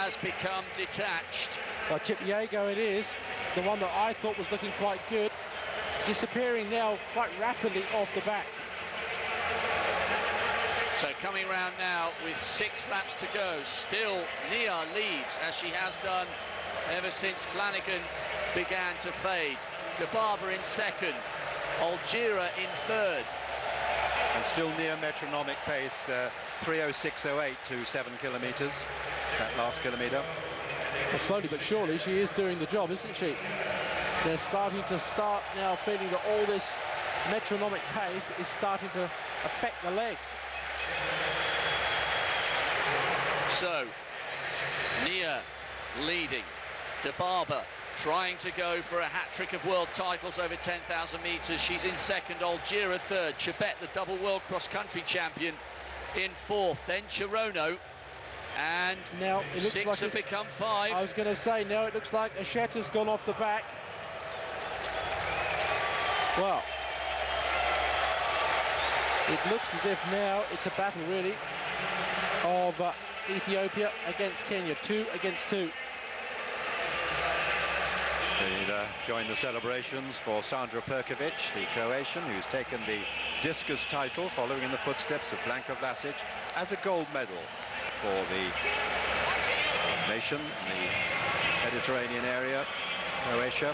has become detached. Well, Chipyego it is, the one that I thought was looking quite good, disappearing now quite rapidly off the back. So coming round now with 6 laps to go, still Nia leads, as she has done ever since Flanagan began to fade. De Barber in second, Algira in third. And still near metronomic pace, 3:06.08 to 7 kilometres, that last kilometre. Well, slowly but surely she is doing the job, isn't she? They're starting to now feeling that all this metronomic pace is starting to affect the legs. So, Nia leading, De Barber trying to go for a hat-trick of world titles over 10,000 metres. She's in second, Algira third, Chebet, the double world cross-country champion, in fourth, then Chirono, and now it looks 6 like have become 5. I was going to say, now it looks like Acheta's gone off the back. Well, it looks as if now it's a battle, really, of Ethiopia against Kenya, 2 against 2. We'll join the celebrations for Sandra Perkovic, the Croatian, who's taken the discus title, following in the footsteps of Blanka Vlasic, as a gold medal for the nation, the Mediterranean area, Croatia.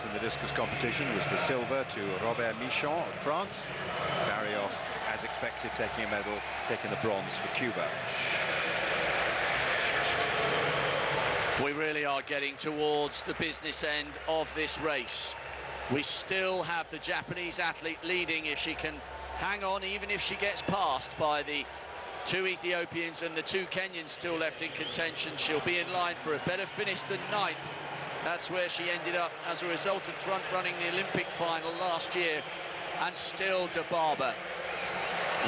In the discus competition was the silver to Robert Michon of France. Barrios, as expected, taking a medal, taking the bronze for Cuba. We really are getting towards the business end of this race. We still have the Japanese athlete leading if she can hang on, even if she gets passed by the 2 Ethiopians and the 2 Kenyans still left in contention. She'll be in line for a better finish than 9th. That's where she ended up as a result of front-running the Olympic final last year. And still De Barber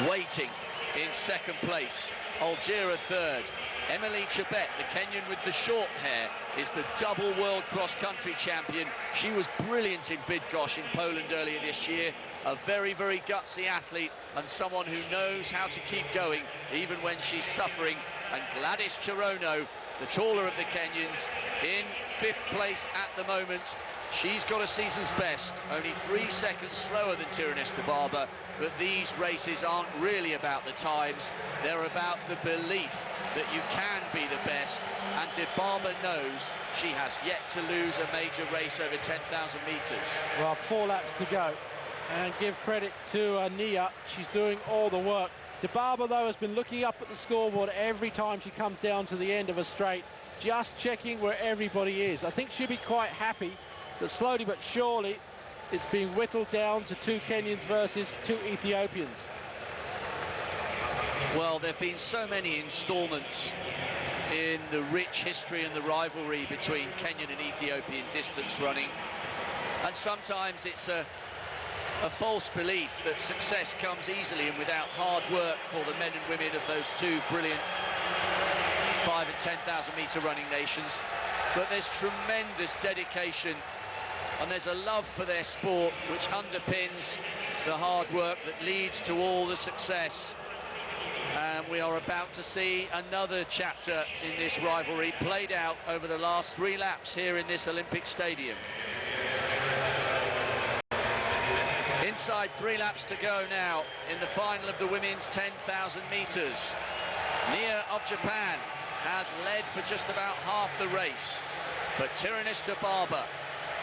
waiting in second place. Algira third. Emily Chebet, the Kenyan with the short hair, is the double world cross-country champion. She was brilliant in Bydgoszcz in Poland earlier this year. A very, very gutsy athlete and someone who knows how to keep going even when she's suffering. And Gladys Chirono, the taller of the Kenyans, in 5th place at the moment. She's got a season's best, only 3 seconds slower than Tyrannus de Barber, but these races aren't really about the times, they're about the belief that you can be the best, and de Barber knows she has yet to lose a major race over 10,000 metres. Well, 4 laps to go, and give credit to Nia, she's doing all the work. De Barber, though, has been looking up at the scoreboard every time she comes down to the end of a straight, just checking where everybody is. I think she'll be quite happy that slowly but surely it's being whittled down to 2 Kenyans versus 2 Ethiopians. Well, there have been so many installments in the rich history and the rivalry between Kenyan and Ethiopian distance running, and sometimes it's a false belief that success comes easily and without hard work for the men and women of those 2 brilliant 5 and 10,000 metre running nations. But there's tremendous dedication and there's a love for their sport which underpins the hard work that leads to all the success. And we are about to see another chapter in this rivalry played out over the last 3 laps here in this Olympic stadium. Inside 3 laps to go now in the final of the women's 10,000 metres. Nia of Japan has led for just about half the race, but Tyrannus de Barber,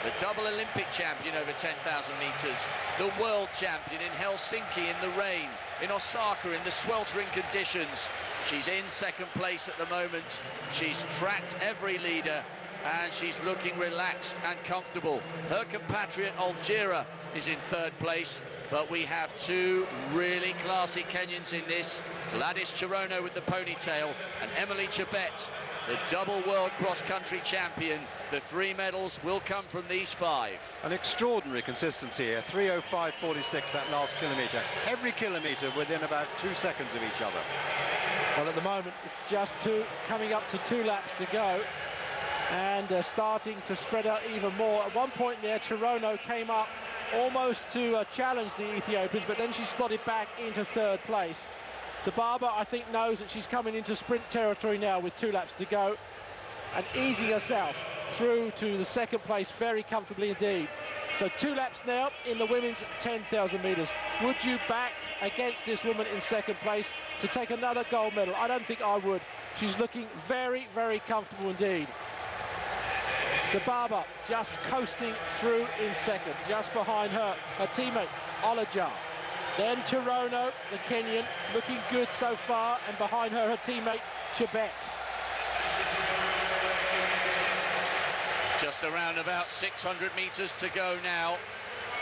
the double Olympic champion over 10,000 metres, the world champion in Helsinki in the rain, in Osaka in the sweltering conditions. She's in second place at the moment. She's tracked every leader and she's looking relaxed and comfortable. Her compatriot Algira is in 3rd place, but we have 2 really classy Kenyans in this. Gladys Chirono with the ponytail and Emily Chebet, the double world cross-country champion. The 3 medals will come from these 5. An extraordinary consistency here, 3:05.46 that last kilometre. Every kilometre within about 2 seconds of each other. Well, at the moment, it's just coming up to 2 laps to go. and starting to spread out even more. At one point there, Chirono came up almost to challenge the Ethiopians, but then she slotted back into third place. Dibaba, I think, knows that she's coming into sprint territory now with 2 laps to go, and easing herself through to the second place very comfortably indeed. So 2 laps now in the women's 10,000 metres. Would you back against this woman in second place to take another gold medal? I don't think I would. She's looking very, very comfortable indeed. Dibaba just coasting through in second. Just behind her teammate, Olajar. Then Chirono, the Kenyan, looking good so far, and behind her teammate, Chebet. Just around about 600 metres to go now.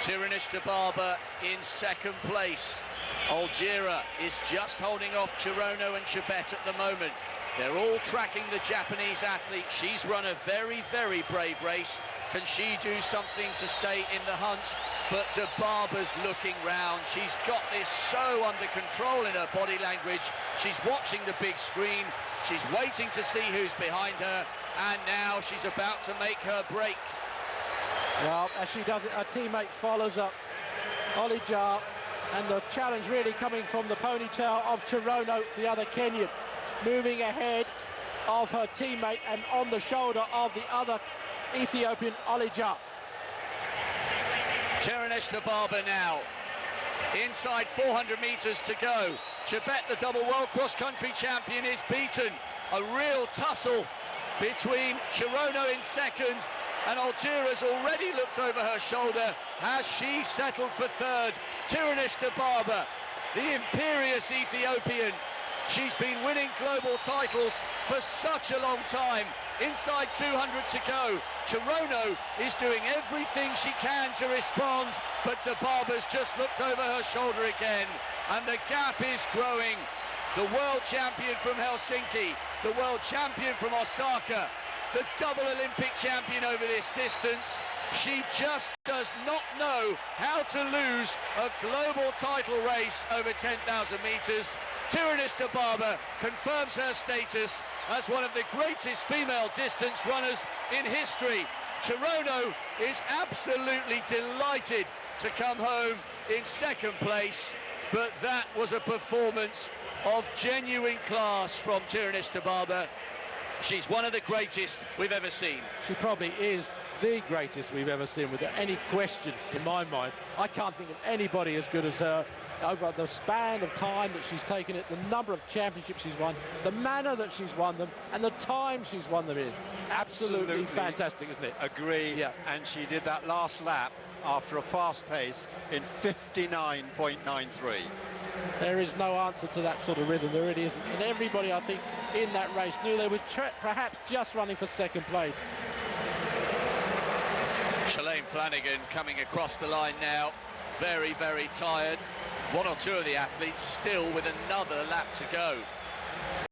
Tirinish Dibaba in second place. Algira is just holding off Chirono and Chebet at the moment. They're all tracking the Japanese athlete. She's run a very, very brave race. Can she do something to stay in the hunt? But Dibaba's looking round. She's got this so under control in her body language. She's watching the big screen. She's waiting to see who's behind her. And now she's about to make her break. Well, as she does it, her teammate follows up, Olijar, and the challenge really coming from the ponytail of Chirono, the other Kenyan, moving ahead of her teammate and on the shoulder of the other Ethiopian, Olijar. Tirinish Dibaba now. Inside 400 metres to go. Chebet, the double world cross-country champion, is beaten. A real tussle between Chirono in second, and Algira's already looked over her shoulder. Has she settled for third? Tirinish Dibaba, the imperious Ethiopian. She's been winning global titles for such a long time. Inside 200 to go. Chirono is doing everything she can to respond, but Dibaba's just looked over her shoulder again, and the gap is growing. The world champion from Helsinki, the world champion from Osaka, the double Olympic champion over this distance. She just does not know how to lose a global title race over 10,000 metres. Tirinish Dibaba confirms her status as one of the greatest female distance runners in history. Chirono is absolutely delighted to come home in second place, but that was a performance of genuine class from Tirinish Dibaba. She's one of the greatest we've ever seen. She probably is the greatest we've ever seen, without any question in my mind. I can't think of anybody as good as her over the span of time that she's taken it, the number of championships she's won, the manner that she's won them, and the time she's won them in. Absolutely fantastic, isn't it? Agree. Yeah. And she did that last lap after a fast pace in 59.93. There is no answer to that sort of rhythm. There really isn't. And everybody, I think, in that race knew they were perhaps just running for second place. Shalane Flanagan coming across the line now. Very, very tired. One or two of the athletes still with another lap to go.